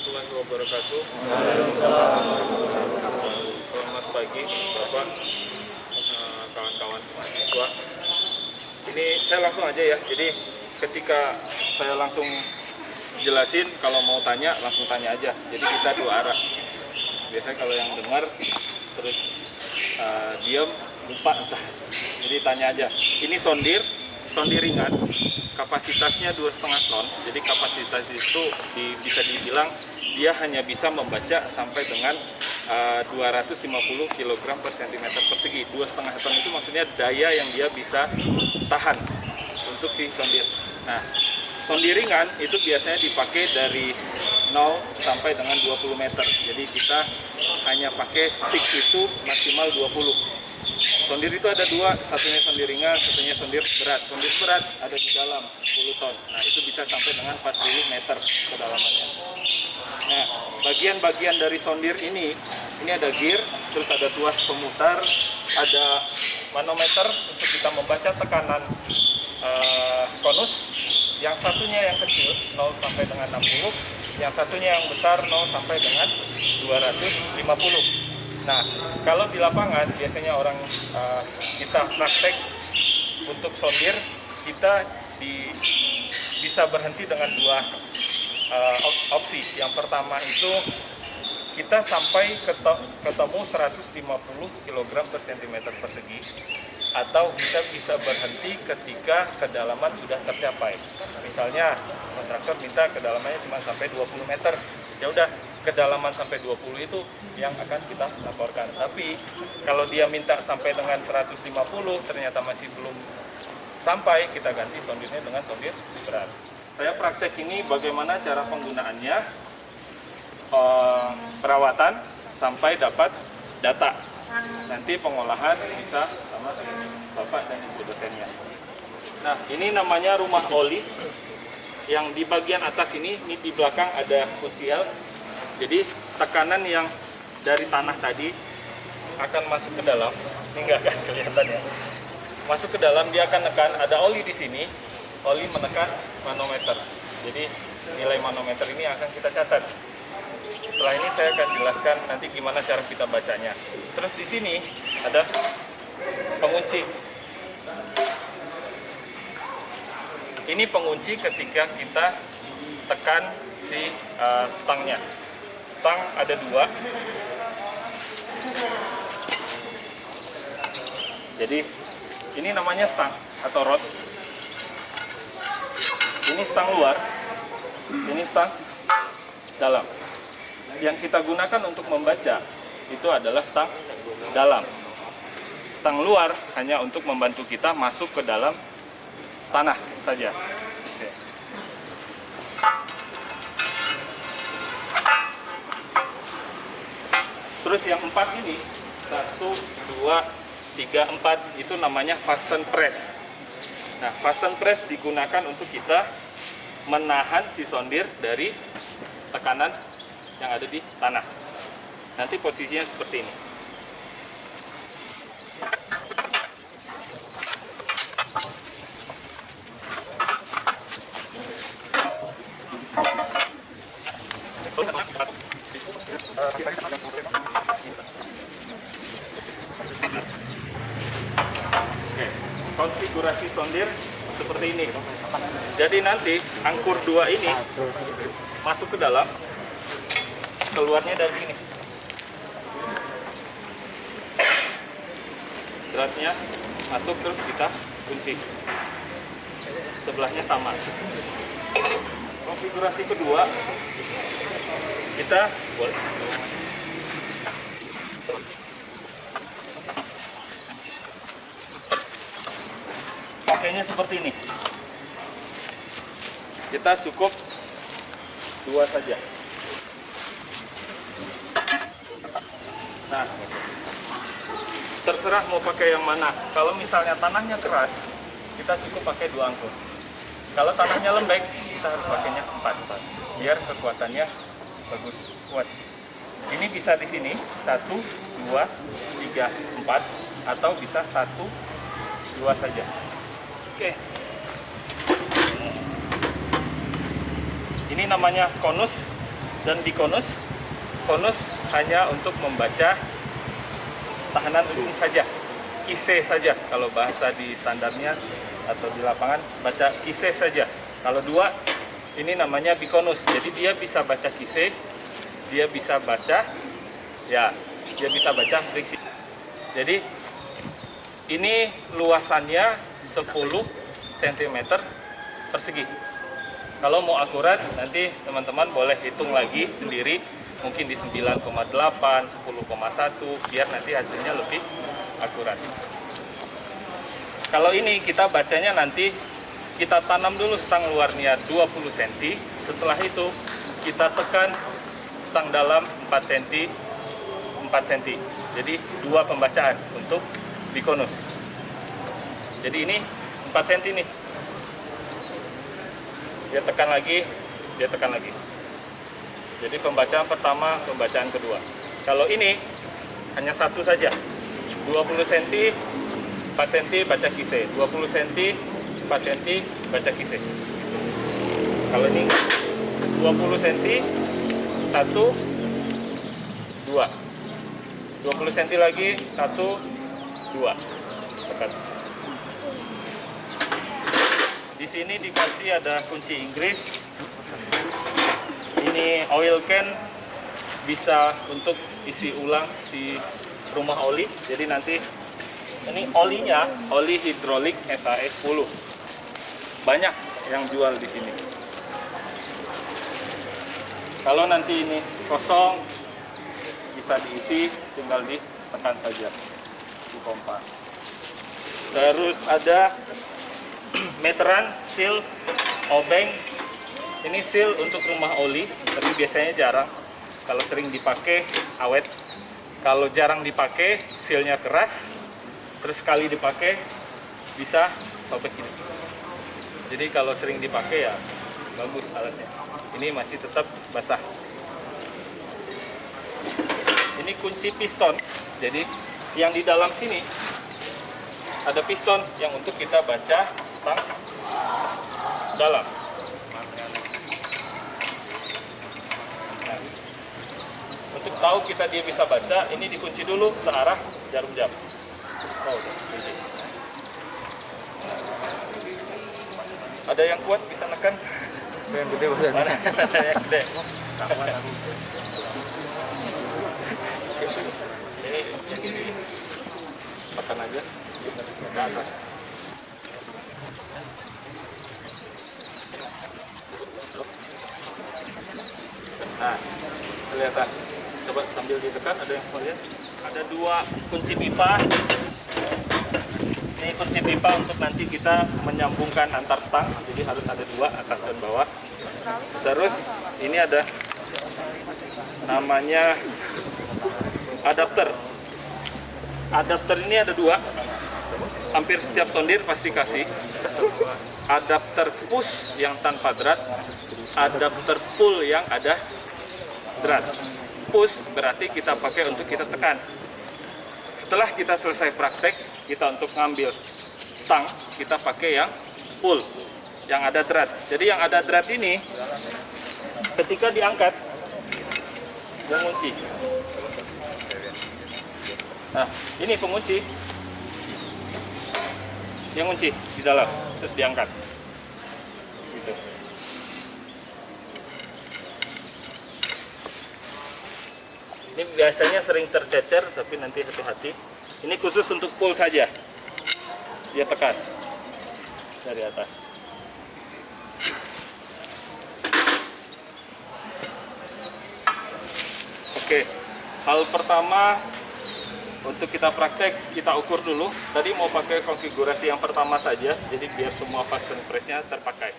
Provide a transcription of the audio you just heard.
warahmatullahi wabarakatuh. Selamat pagi Bapak, kawan-kawan mahasiswa. Ini saya langsung aja ya. Jadi ketika saya langsung jelasin, kalau mau tanya langsung tanya aja. Jadi kita dua arah. Biasanya kalau yang dengar terus diam lupa entah. Jadi tanya aja. Ini sondir ringan, kapasitasnya 2,5 ton. Jadi kapasitas itu bisa dibilang dia hanya bisa membaca sampai dengan 250 kg per cm persegi. 2,5 ton itu maksudnya daya yang dia bisa tahan untuk si sondir. Nah, sondir ringan itu biasanya dipakai dari 0 sampai dengan 20 meter. Jadi kita hanya pakai stick itu maksimal 20. Sondir itu ada dua, satunya sondir ringan, satunya sondir berat. Sondir berat ada di dalam 10 ton. Nah, itu bisa sampai dengan 40 meter kedalamannya. Nah, bagian-bagian dari sondir ini ada gear, terus ada tuas pemutar, ada manometer untuk kita membaca tekanan konus. Yang satunya yang kecil 0 sampai dengan 60, yang satunya yang besar 0 sampai dengan 250. Nah, kalau di lapangan biasanya orang kita praktek untuk sondir, kita bisa berhenti dengan dua opsi. Yang pertama itu kita sampai ketemu 150 kg per cm persegi, atau kita bisa berhenti ketika kedalaman sudah tercapai. Misalnya kontraktor minta kedalamannya cuma sampai 20 meter, ya udah kedalaman sampai 20 itu yang akan kita laporkan. Tapi kalau dia minta sampai dengan 150 ternyata masih belum sampai, kita ganti sondirnya dengan sondir berat. Saya praktek ini bagaimana cara penggunaannya, perawatan sampai dapat data. Nanti pengolahan bisa sama Bapak dan Ibu dosennya. Nah, ini namanya rumah oli. Yang di bagian atas ini di belakang ada kunci L. Jadi tekanan yang dari tanah tadi akan masuk ke dalam. Ini nggak akan kelihatan ya. Masuk ke dalam, dia akan tekan. Ada oli di sini. Oli menekan manometer. Jadi nilai manometer ini akan kita catat. Setelah ini saya akan jelaskan nanti gimana cara kita bacanya. Terus di sini ada pengunci. Ini pengunci ketika kita tekan si stangnya. Stang ada dua. Jadi ini namanya stang atau rod. Ini stang luar. Ini stang dalam. Yang kita gunakan untuk membaca itu adalah stang dalam. Stang luar hanya untuk membantu kita masuk ke dalam tanah saja. Oke. Terus yang 4 ini, 1, 2, 3, 4 itu namanya fasten press. Nah, fasten press digunakan untuk kita menahan si sondir dari tekanan yang ada di tanah. Nanti posisinya seperti ini. Konfigurasi sondir seperti ini. Jadi nanti angkur 2 ini masuk ke dalam, keluarnya dari ini. Beratnya masuk, terus kita kunci. Sebelahnya sama. Konfigurasi kedua, kita pakainya seperti ini. Kita cukup 2 saja. Nah, terserah mau pakai yang mana. Kalau misalnya tanahnya keras, kita cukup pakai 2 angkur. Kalau tanahnya lembek, kita harus pakainya 4, biar kekuatannya bagus, kuat. Ini bisa di sini 1, 2, 3, 4, atau bisa 1, 2 saja. Oke. Ini namanya konus Dan bikonus, konus hanya untuk membaca tahanan ujung saja, kise saja. Kalau bahasa di standarnya atau di lapangan baca kise saja. Kalau dua, ini namanya bikonus. Jadi dia bisa baca kise, dia bisa baca, ya, dia bisa baca friksi. Jadi ini luasannya 10 cm persegi. Kalau mau akurat, nanti teman-teman boleh hitung lagi sendiri, mungkin di 9,8, 10,1, biar nanti hasilnya lebih akurat. Kalau ini kita bacanya nanti, kita tanam dulu stang luarnya 20 cm, setelah itu kita tekan stang dalam 4 cm, 4 cm. Jadi dua pembacaan untuk bikonus. Jadi ini 4 cm nih. Dia tekan lagi, dia tekan lagi. Jadi pembacaan pertama, pembacaan kedua. Kalau ini hanya satu saja, 20 cm, 4 cm baca kise, 20 cm, 4 cm baca kise. Kalau ini 20 cm, 1, 2. 20 cm lagi, 1, 2. Tekan. Di sini dikasih ada kunci Inggris. Ini oil can, bisa untuk isi ulang si rumah oli. Jadi nanti ini olinya, oli hidrolik SAE 10. Banyak yang jual di sini. Kalau nanti ini kosong, bisa diisi, tinggal ditekan saja di pompa. Terus ada meteran, seal, obeng. Ini seal untuk rumah oli, tapi biasanya jarang. Kalau sering dipakai, awet. Kalau jarang dipakai, sealnya keras. Terus sekali dipakai, bisa sobek ini. Jadi kalau sering dipakai ya bagus alatnya. Ini masih tetap basah. Ini kunci piston. Jadi yang di dalam sini ada piston yang untuk kita baca stang dalam. Nah, untuk tahu dia bisa baca, ini dikunci dulu searah jarum jam. Oh, ada yang kuat bisa nekan? Yang gede mana? Yang gede. Ini yang ini tekan aja ke atas. Nah, kelihatan. Coba sambil ditekan, ada yang mau lihat? Ada dua kunci pipa. Ini kunci pipa untuk nanti kita menyambungkan antar stang. Jadi harus ada dua, atas dan bawah. Terus ini ada namanya adapter. Adapter ini ada dua. Hampir setiap sondir pasti kasih. Adapter push yang tanpa drat, adapter pull yang ada drat. Push berarti kita pakai untuk kita tekan. Setelah kita selesai praktek, kita untuk ngambil stang, kita pakai yang pull, yang ada drat. Jadi yang ada drat ini, ketika diangkat, mengunci. Nah, ini pengunci. Yang kunci di dalam, terus diangkat. Gitu. Ini biasanya sering tercecer, tapi nanti hati-hati. Ini khusus untuk pull saja. Dia tekan dari atas. Oke, hal pertama untuk kita praktek, kita ukur dulu. Tadi mau pakai konfigurasi yang pertama saja, jadi biar semua fast press-nya terpakai.